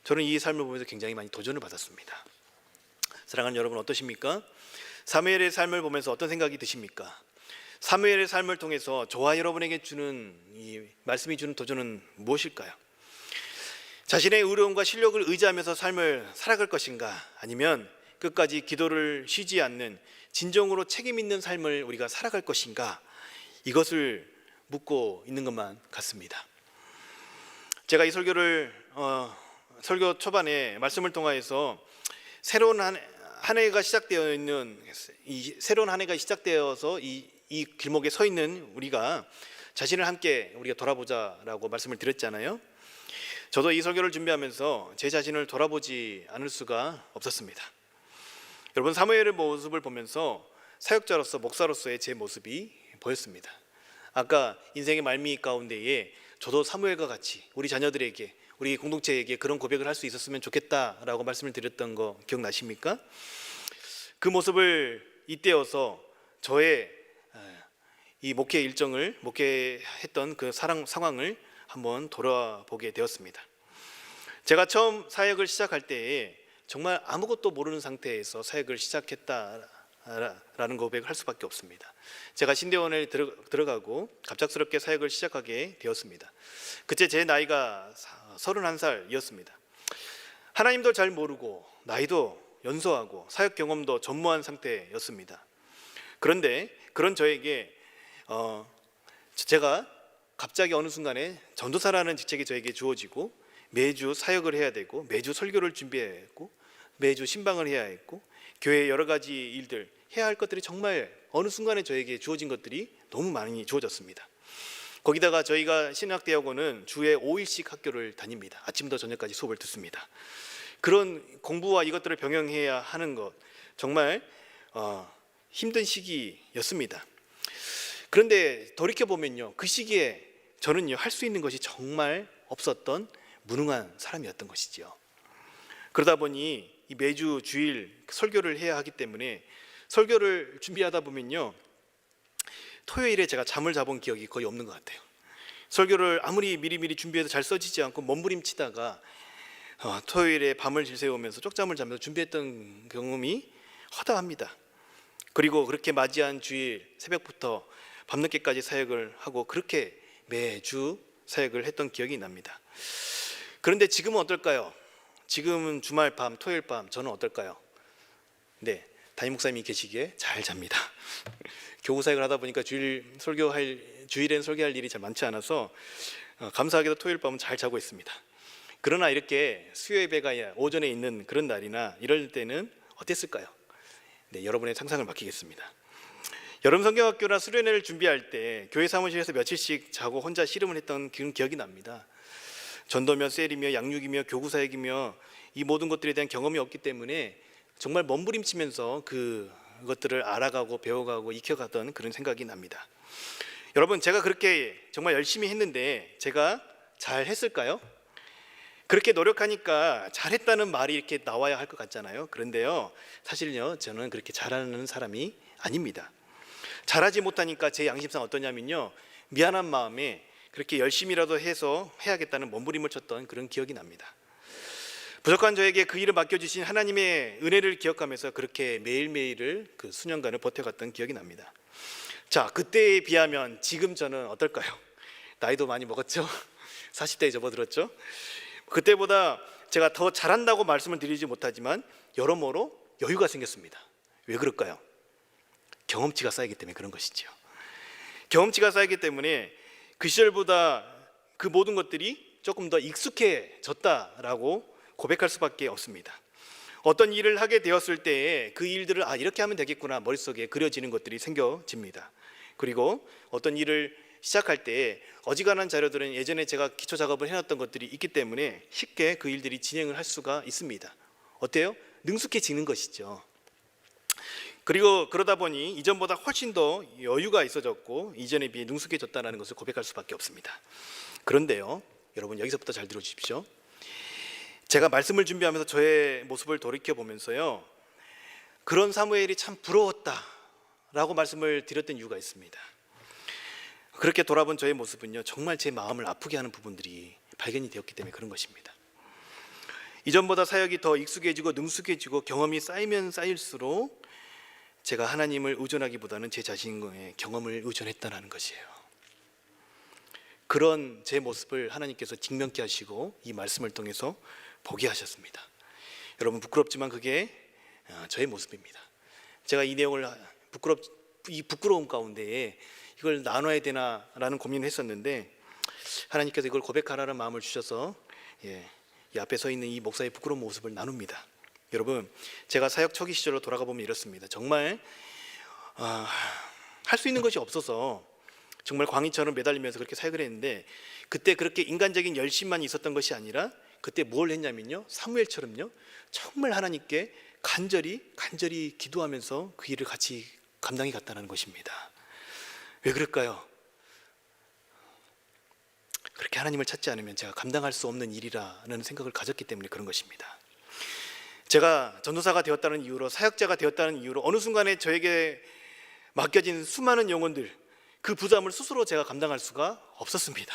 저는 이 삶을 보면서 굉장히 많이 도전을 받았습니다. 사랑하는 여러분, 어떠십니까? 사무엘의 삶을 보면서 어떤 생각이 드십니까? 사무엘의 삶을 통해서 저와 여러분에게 주는 이 말씀이 주는 도전은 무엇일까요? 자신의 의로움과 실력을 의지하면서 삶을 살아갈 것인가, 아니면 끝까지 기도를 쉬지 않는 진정으로 책임 있는 삶을 우리가 살아갈 것인가, 이것을 묻고 있는 것만 같습니다. 제가 이 설교 초반에 말씀을 통하여서 새로운 한 해가 시작되어 있는 새로운 한 해가 시작되어서 이 길목에 서 있는 우리가 자신을 함께 우리가 돌아보자라고 말씀을 드렸잖아요. 저도 이 설교를 준비하면서 제 자신을 돌아보지 않을 수가 없었습니다. 여러분, 사무엘의 모습을 보면서 사역자로서 목사로서의 제 모습이 보였습니다. 아까 인생의 말미 가운데에 저도 사무엘과 같이 우리 자녀들에게, 우리 공동체에게 그런 고백을 할 수 있었으면 좋겠다라고 말씀을 드렸던 거 기억나십니까? 그 모습을 잇대어서 저의 이 목회 일정을, 목회했던 그 상황을 한번 돌아보게 되었습니다. 제가 처음 사역을 시작할 때에 정말 아무것도 모르는 상태에서 사역을 시작했다라는 고백을 할 수밖에 없습니다. 제가 신대원에 들어가고 갑작스럽게 사역을 시작하게 되었습니다. 그때 제 나이가 31살이었습니다. 하나님도 잘 모르고 나이도 연소하고 사역 경험도 전무한 상태였습니다. 그런데 그런 저에게 제가 갑자기 어느 순간에 전도사라는 직책이 저에게 주어지고 매주 사역을 해야 되고 매주 설교를 준비해야 했고 매주 신방을 해야 했고 교회의 여러 가지 일들 해야 할 것들이 정말 어느 순간에 저에게 주어진 것들이 너무 많이 주어졌습니다. 거기다가 저희가 신학대학원은 주에 5일씩 학교를 다닙니다. 아침부터 저녁까지 수업을 듣습니다. 그런 공부와 이것들을 병행해야 하는 것, 정말 힘든 시기였습니다. 그런데 돌이켜보면요, 그 시기에 저는요, 할 수 있는 것이 정말 없었던 무능한 사람이었던 것이지요. 그러다 보니 매주 주일 설교를 해야 하기 때문에 설교를 준비하다 보면요, 토요일에 제가 잠을 자본 기억이 거의 없는 것 같아요. 설교를 아무리 미리미리 준비해도 잘 써지지 않고 몸부림치다가 토요일에 밤을 질새우면서 쪽잠을 자면서 준비했던 경험이 허다합니다. 그리고 그렇게 맞이한 주일 새벽부터 밤늦게까지 사역을 하고 그렇게 매주 사역을 했던 기억이 납니다. 그런데 지금은 어떨까요? 지금은 주말 밤, 토요일 밤 저는 어떨까요? 네, 담임 목사님이 계시기에 잘 잡니다. 교구 사역을 하다 보니까 주일엔 설교할 일이 잘 많지 않아서 감사하게도 토요일 밤은 잘 자고 있습니다. 그러나 이렇게 수요 예배가 오전에 있는 그런 날이나 이럴 때는 어땠을까요? 네, 여러분의 상상을 맡기겠습니다. 여름 성경학교나 수련회를 준비할 때 교회 사무실에서 며칠씩 자고 혼자 씨름을 했던 그런 기억이 납니다. 전도며 셀이며 양육이며 교구 사역이며 이 모든 것들에 대한 경험이 없기 때문에 정말 몸부림치면서 그것들을 알아가고 배워가고 익혀가던 그런 생각이 납니다. 여러분, 제가 그렇게 정말 열심히 했는데 제가 잘 했을까요? 그렇게 노력하니까 잘했다는 말이 이렇게 나와야 할 것 같잖아요. 그런데요, 사실요, 저는 그렇게 잘하는 사람이 아닙니다. 잘하지 못하니까 제 양심상 어떠냐면요, 미안한 마음에 그렇게 열심히라도 해서 해야겠다는 몸부림을 쳤던 그런 기억이 납니다. 부족한 저에게 그 일을 맡겨주신 하나님의 은혜를 기억하면서 그렇게 매일매일을 그 수년간을 버텨갔던 기억이 납니다. 자, 그때에 비하면 지금 저는 어떨까요? 나이도 많이 먹었죠? 40대에 접어들었죠? 그때보다 제가 더 잘한다고 말씀을 드리지 못하지만 여러모로 여유가 생겼습니다. 왜 그럴까요? 경험치가 쌓이기 때문에 그런 것이죠. 경험치가 쌓이기 때문에 그 시절보다 그 모든 것들이 조금 더 익숙해졌다라고 고백할 수밖에 없습니다. 어떤 일을 하게 되었을 때에 그 일들을 이렇게 하면 되겠구나 머릿속에 그려지는 것들이 생겨집니다. 그리고 어떤 일을 시작할 때 어지간한 자료들은 예전에 제가 기초 작업을 해놨던 것들이 있기 때문에 쉽게 그 일들이 진행을 할 수가 있습니다. 어때요? 능숙해지는 것이죠. 그리고 그러다 보니 이전보다 훨씬 더 여유가 있어졌고 이전에 비해 능숙해졌다는 것을 고백할 수밖에 없습니다. 그런데요, 여러분 여기서부터 잘 들어주십시오. 제가 말씀을 준비하면서 저의 모습을 돌이켜보면서요, 그런 사무엘이 참 부러웠다라고 말씀을 드렸던 이유가 있습니다. 그렇게 돌아본 저의 모습은요, 정말 제 마음을 아프게 하는 부분들이 발견이 되었기 때문에 그런 것입니다. 이전보다 사역이 더 익숙해지고 능숙해지고 경험이 쌓이면 쌓일수록 제가 하나님을 의존하기보다는 제 자신의 경험을 의존했다는 것이에요. 그런 제 모습을 하나님께서 직면케 하시고 이 말씀을 통해서 보게 하셨습니다. 여러분, 부끄럽지만 그게 저의 모습입니다. 제가 이 내용을 이 부끄러움 가운데에 이걸 나눠야 되나라는 고민을 했었는데 하나님께서 이걸 고백하라는 마음을 주셔서 이 앞에 서 있는 이 목사의 부끄러운 모습을 나눕니다. 여러분, 제가 사역 초기 시절로 돌아가 보면 이렇습니다. 정말 할 수 있는 것이 없어서 정말 광희처럼 매달리면서 그렇게 사역을 했는데 그때 그렇게 인간적인 열심만 있었던 것이 아니라 그때 뭘 했냐면요, 사무엘처럼요, 정말 하나님께 간절히 기도하면서 그 일을 같이 감당해 갔다는 것입니다. 왜 그럴까요? 그렇게 하나님을 찾지 않으면 제가 감당할 수 없는 일이라는 생각을 가졌기 때문에 그런 것입니다. 제가 전도사가 되었다는 이유로, 사역자가 되었다는 이유로 어느 순간에 저에게 맡겨진 수많은 영혼들, 그 부담을 스스로 제가 감당할 수가 없었습니다.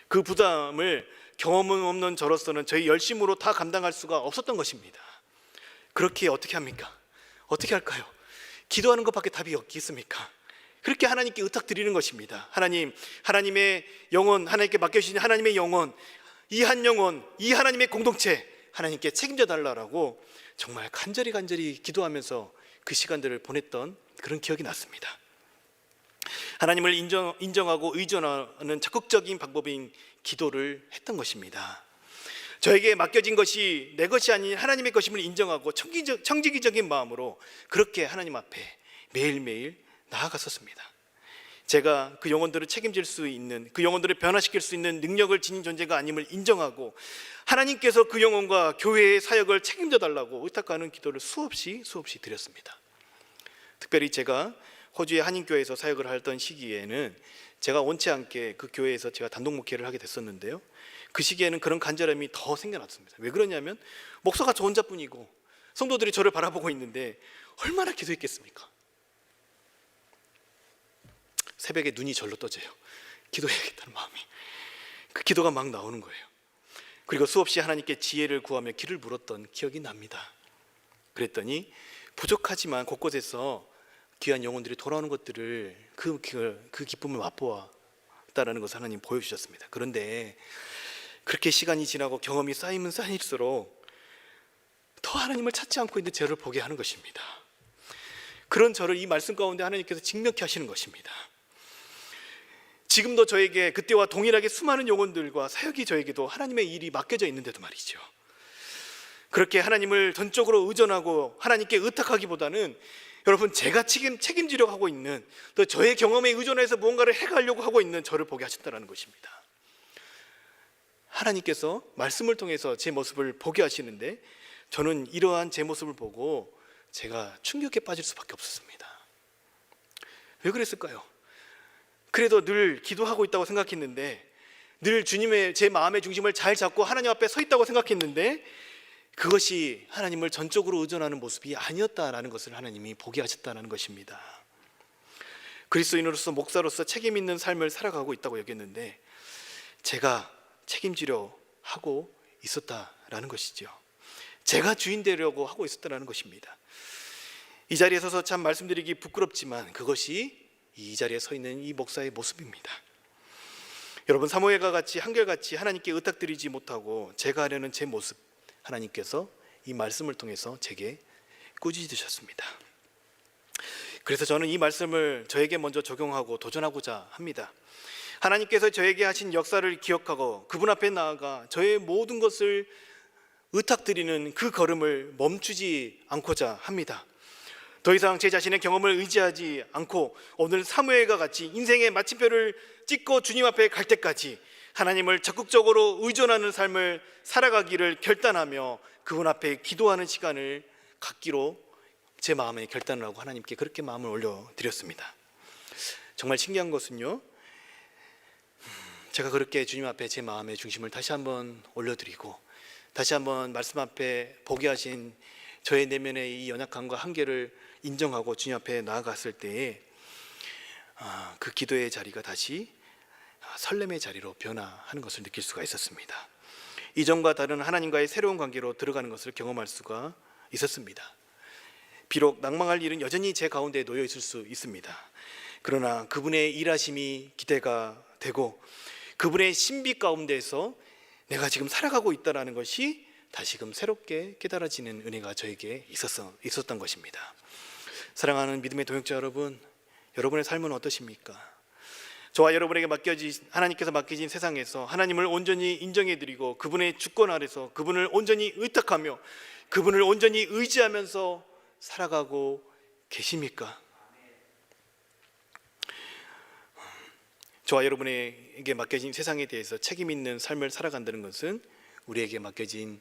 그 부담을 경험은 없는 저로서는 저희 열심으로 다 감당할 수가 없었던 것입니다. 그렇게 어떻게 합니까? 어떻게 할까요? 기도하는 것밖에 답이 없겠습니까? 그렇게 하나님께 의탁드리는 것입니다. 하나님, 하나님의 영혼, 하나님께 맡겨주신 하나님의 영혼, 이 한 영혼, 이 하나님의 공동체 하나님께 책임져 달라고 정말 간절히 기도하면서 그 시간들을 보냈던 그런 기억이 났습니다. 하나님을 인정하고 의존하는 적극적인 방법인 기도를 했던 것입니다. 저에게 맡겨진 것이 내 것이 아닌 하나님의 것임을 인정하고 청지기적인 마음으로 그렇게 하나님 앞에 매일매일 나아갔었습니다. 제가 그 영혼들을 책임질 수 있는, 그 영혼들을 변화시킬 수 있는 능력을 지닌 존재가 아님을 인정하고 하나님께서 그 영혼과 교회의 사역을 책임져 달라고 의탁하는 기도를 수없이 드렸습니다. 특별히 제가 호주의 한인교회에서 사역을 하던 시기에는 제가 원치 않게 그 교회에서 제가 단독 목회를 하게 됐었는데요, 그 시기에는 그런 간절함이 더 생겨났습니다. 왜 그러냐면 목사가 저 혼자뿐이고 성도들이 저를 바라보고 있는데 얼마나 기도했겠습니까? 새벽에 눈이 절로 떠져요. 기도해야겠다는 마음이, 그 기도가 막 나오는 거예요. 그리고 수없이 하나님께 지혜를 구하며 길을 물었던 기억이 납니다. 그랬더니 부족하지만 곳곳에서 귀한 영혼들이 돌아오는 것들을, 그 기쁨을 맛보았다라는 것을 하나님 보여주셨습니다. 그런데 그렇게 시간이 지나고 경험이 쌓이면 쌓일수록 더 하나님을 찾지 않고 있는 저를 보게 하는 것입니다. 그런 저를 이 말씀 가운데 하나님께서 직면케 하시는 것입니다. 지금도 저에게 그때와 동일하게 수많은 영혼들과 사역이 저에게도 하나님의 일이 맡겨져 있는데도 말이죠, 그렇게 하나님을 전적으로 의존하고 하나님께 의탁하기보다는 여러분, 제가 책임지려고 하고 있는, 또 저의 경험에 의존해서 무언가를 해가려고 하고 있는 저를 보게 하셨다는 것입니다. 하나님께서 말씀을 통해서 제 모습을 보게 하시는데 저는 이러한 제 모습을 보고 제가 충격에 빠질 수밖에 없었습니다. 왜 그랬을까요? 그래도 늘 기도하고 있다고 생각했는데, 늘 주님의 제 마음의 중심을 잘 잡고 하나님 앞에 서 있다고 생각했는데 그것이 하나님을 전적으로 의존하는 모습이 아니었다라는 것을 하나님이 보게 하셨다는 것입니다. 그리스도인으로서, 목사로서 책임 있는 삶을 살아가고 있다고 여겼는데 제가 책임지려 하고 있었다라는 것이죠. 제가 주인 되려고 하고 있었다는 것입니다. 이 자리에 서서 참 말씀드리기 부끄럽지만 그것이 이 자리에 서 있는 이 목사의 모습입니다. 여러분, 사무엘과 같이 한결같이 하나님께 의탁드리지 못하고 제가 하려는 제 모습, 하나님께서 이 말씀을 통해서 제게 꾸짖으셨습니다. 그래서 저는 이 말씀을 저에게 먼저 적용하고 도전하고자 합니다. 하나님께서 저에게 하신 역사를 기억하고 그분 앞에 나아가 저의 모든 것을 의탁드리는 그 걸음을 멈추지 않고자 합니다. 더 이상 제 자신의 경험을 의지하지 않고 오늘 사무엘과 같이 인생의 마침표를 찍고 주님 앞에 갈 때까지 하나님을 적극적으로 의존하는 삶을 살아가기를 결단하며 그분 앞에 기도하는 시간을 갖기로 제 마음에 결단을 하고 하나님께 그렇게 마음을 올려드렸습니다. 정말 신기한 것은요, 제가 그렇게 주님 앞에 제 마음의 중심을 다시 한번 올려드리고 다시 한번 말씀 앞에 보게 하신 저의 내면의 이 연약함과 한계를 인정하고 주님 앞에 나아갔을 때에 그 기도의 자리가 다시 설렘의 자리로 변화하는 것을 느낄 수가 있었습니다. 이전과 다른 하나님과의 새로운 관계로 들어가는 것을 경험할 수가 있었습니다. 비록 낭망할 일은 여전히 제 가운데 놓여 있을 수 있습니다. 그러나 그분의 일하심이 기대가 되고 그분의 신비 가운데에서 내가 지금 살아가고 있다는 것이 다시금 새롭게 깨달아지는 은혜가 저에게 있었던 것입니다. 사랑하는 믿음의 동역자 여러분, 여러분의 삶은 어떠십니까? 저와 여러분에게 하나님께서 맡기신 세상에서 하나님을 온전히 인정해드리고 그분의 주권 아래서 그분을 온전히 의탁하며 그분을 온전히 의지하면서 살아가고 계십니까? 저와 여러분에게 맡겨진 세상에 대해서 책임 있는 삶을 살아간다는 것은 우리에게 맡겨진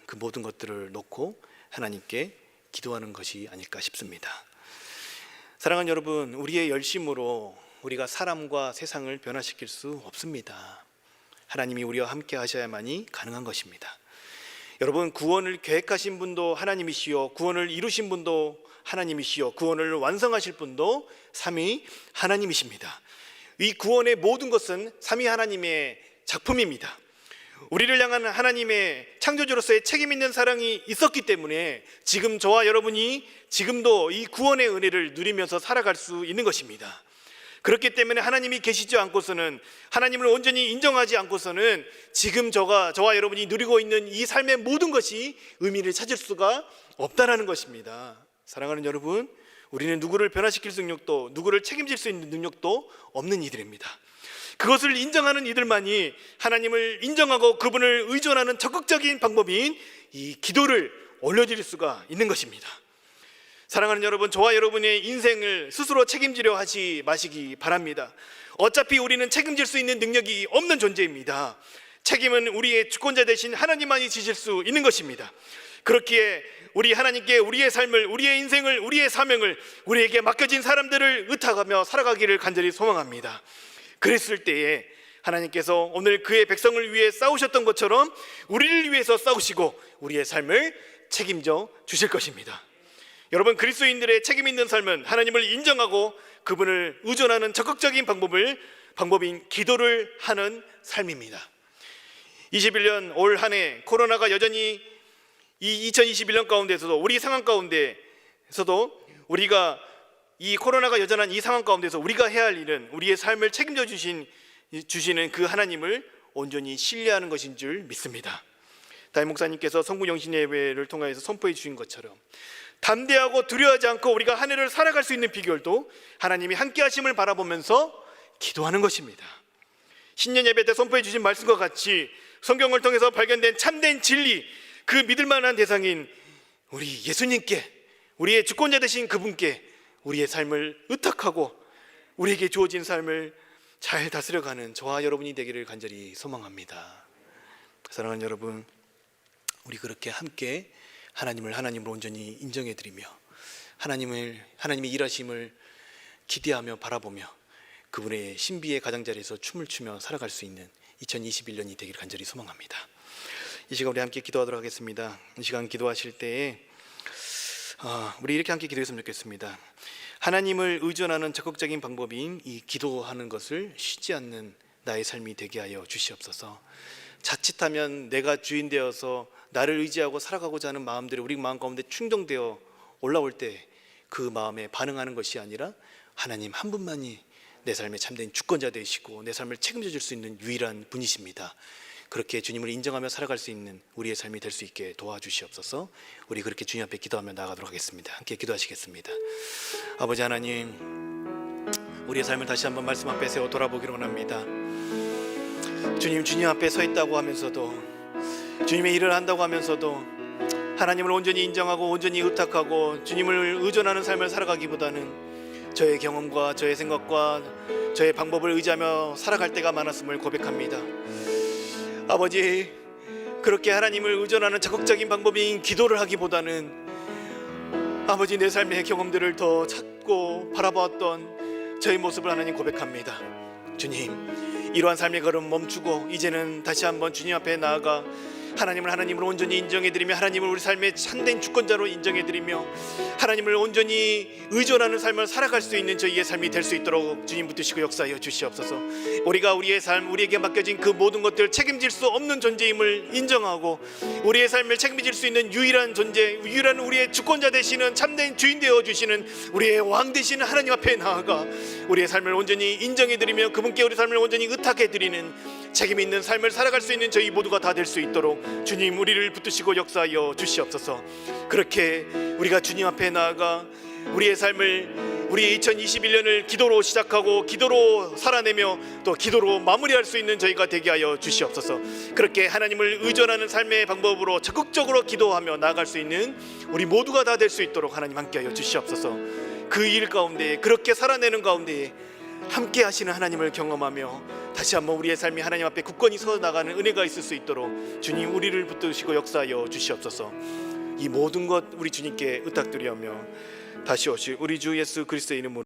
그 모든 것들을 놓고 하나님께 기도하는 것이 아닐까 싶습니다. 사랑하는 여러분, 우리의 열심으로 우리가 사람과 세상을 변화시킬 수 없습니다. 하나님이 우리와 함께 하셔야만이 가능한 것입니다. 여러분, 구원을 계획하신 분도 하나님이시요 구원을 이루신 분도 하나님이시요 구원을 완성하실 분도 삼위 하나님이십니다. 이 구원의 모든 것은 삼위 하나님의 작품입니다. 우리를 향한 하나님의 창조주로서의 책임 있는 사랑이 있었기 때문에 지금 저와 여러분이 지금도 이 구원의 은혜를 누리면서 살아갈 수 있는 것입니다. 그렇기 때문에 하나님이 계시지 않고서는, 하나님을 온전히 인정하지 않고서는 지금 저와 여러분이 누리고 있는 이 삶의 모든 것이 의미를 찾을 수가 없다는 것입니다. 사랑하는 여러분, 우리는 누구를 변화시킬 수 있는 능력도, 누구를 책임질 수 있는 능력도 없는 이들입니다. 그것을 인정하는 이들만이 하나님을 인정하고 그분을 의존하는 적극적인 방법인 이 기도를 올려드릴 수가 있는 것입니다. 사랑하는 여러분, 저와 여러분의 인생을 스스로 책임지려 하지 마시기 바랍니다. 어차피 우리는 책임질 수 있는 능력이 없는 존재입니다. 책임은 우리의 주권자 되신 하나님만이 지실 수 있는 것입니다. 그렇기에 우리 하나님께 우리의 삶을, 우리의 인생을, 우리의 사명을, 우리에게 맡겨진 사람들을 의탁하며 살아가기를 간절히 소망합니다. 그랬을 때에 하나님께서 오늘 그의 백성을 위해 싸우셨던 것처럼 우리를 위해서 싸우시고 우리의 삶을 책임져 주실 것입니다. 여러분, 그리스도인들의 책임 있는 삶은 하나님을 인정하고 그분을 의존하는 적극적인 방법인 기도를 하는 삶입니다. 21년 올 한 해 코로나가 여전히 이 2021년 가운데서도, 우리 상황 가운데서도, 우리가 이 코로나가 여전한 이 상황 가운데서 우리가 해야 할 일은 우리의 삶을 책임져 주시는 그 하나님을 온전히 신뢰하는 것인 줄 믿습니다. 담임 목사님께서 성구 영신 예배를 통해서 선포해 주신 것처럼 담대하고 두려워하지 않고 우리가 한 해를 살아갈 수 있는 비결도 하나님이 함께 하심을 바라보면서 기도하는 것입니다. 신년 예배 때 선포해 주신 말씀과 같이 성경을 통해서 발견된 참된 진리, 그 믿을 만한 대상인 우리 예수님께, 우리의 주권자 되신 그분께 우리의 삶을 의탁하고 우리에게 주어진 삶을 잘 다스려가는 저와 여러분이 되기를 간절히 소망합니다. 사랑하는 여러분, 우리 그렇게 함께 하나님을 하나님으로 온전히 인정해드리며 하나님의 일하심을 기대하며 바라보며 그분의 신비의 가장자리에서 춤을 추며 살아갈 수 있는 2021년이 되기를 간절히 소망합니다. 이 시간 우리 함께 기도하도록 하겠습니다. 이 시간 기도하실 때에 우리 이렇게 함께 기도했으면 좋겠습니다. 하나님을 의존하는 적극적인 방법인 이 기도하는 것을 쉬지 않는 나의 삶이 되게 하여 주시옵소서. 자칫하면 내가 주인 되어서 나를 의지하고 살아가고자 하는 마음들이 우리 마음 가운데 충동되어 올라올 때 그 마음에 반응하는 것이 아니라 하나님 한 분만이 내 삶의 참된 주권자 되시고 내 삶을 책임져 줄 수 있는 유일한 분이십니다. 그렇게 주님을 인정하며 살아갈 수 있는 우리의 삶이 될 수 있게 도와주시옵소서. 우리 그렇게 주님 앞에 기도하며 나아가도록 하겠습니다. 함께 기도하시겠습니다. 아버지 하나님, 우리의 삶을 다시 한번 말씀 앞에 세워 돌아보기를 원합니다. 주님 앞에 서 있다고 하면서도, 주님의 일을 한다고 하면서도 하나님을 온전히 인정하고 온전히 의탁하고 주님을 의존하는 삶을 살아가기보다는 저의 경험과 저의 생각과 저의 방법을 의지하며 살아갈 때가 많았음을 고백합니다. 아버지, 그렇게 하나님을 의존하는 적극적인 방법인 기도를 하기보다는 아버지 내 삶의 경험들을 더 찾고 바라보았던 저의 모습을 하나님 고백합니다. 주님, 이러한 삶의 걸음 멈추고 이제는 다시 한번 주님 앞에 나아가 하나님을 하나님으로 온전히 인정해드리며 하나님을 우리 삶의 참된 주권자로 인정해드리며 하나님을 온전히 의존하는 삶을 살아갈 수 있는 저희의 삶이 될 수 있도록 주님 붙드시고 역사하여 주시옵소서. 우리가 우리의 삶, 우리에게 맡겨진 그 모든 것들을 책임질 수 없는 존재임을 인정하고 우리의 삶을 책임질 수 있는 유일한 존재, 유일한 우리의 주권자 되시는 참된 주인 되어주시는 우리의 왕 되시는 하나님 앞에 나아가 우리의 삶을 온전히 인정해드리며 그분께 우리 삶을 온전히 의탁해드리는 책임 있는 삶을 살아갈 수 있는 저희 모두가 다 될 수 있도록 주님 우리를 붙드시고 역사하여 주시옵소서. 그렇게 우리가 주님 앞에 나아가 우리의 삶을, 우리 2021년을 기도로 시작하고 기도로 살아내며 또 기도로 마무리할 수 있는 저희가 되게 하여 주시옵소서. 그렇게 하나님을 의존하는 삶의 방법으로 적극적으로 기도하며 나아갈 수 있는 우리 모두가 다 될 수 있도록 하나님 함께하여 주시옵소서. 그 일 가운데, 그렇게 살아내는 가운데 함께 하시는 하나님을 경험하며 다시 한번 우리의 삶이 하나님 앞에 굳건히 서 나가는 은혜가 있을 수 있도록 주님 우리를 붙드시고 역사하여 주시옵소서. 이 모든 것 우리 주님께 의탁드리며 다시 오실 우리 주 예수 그리스도의 이름으로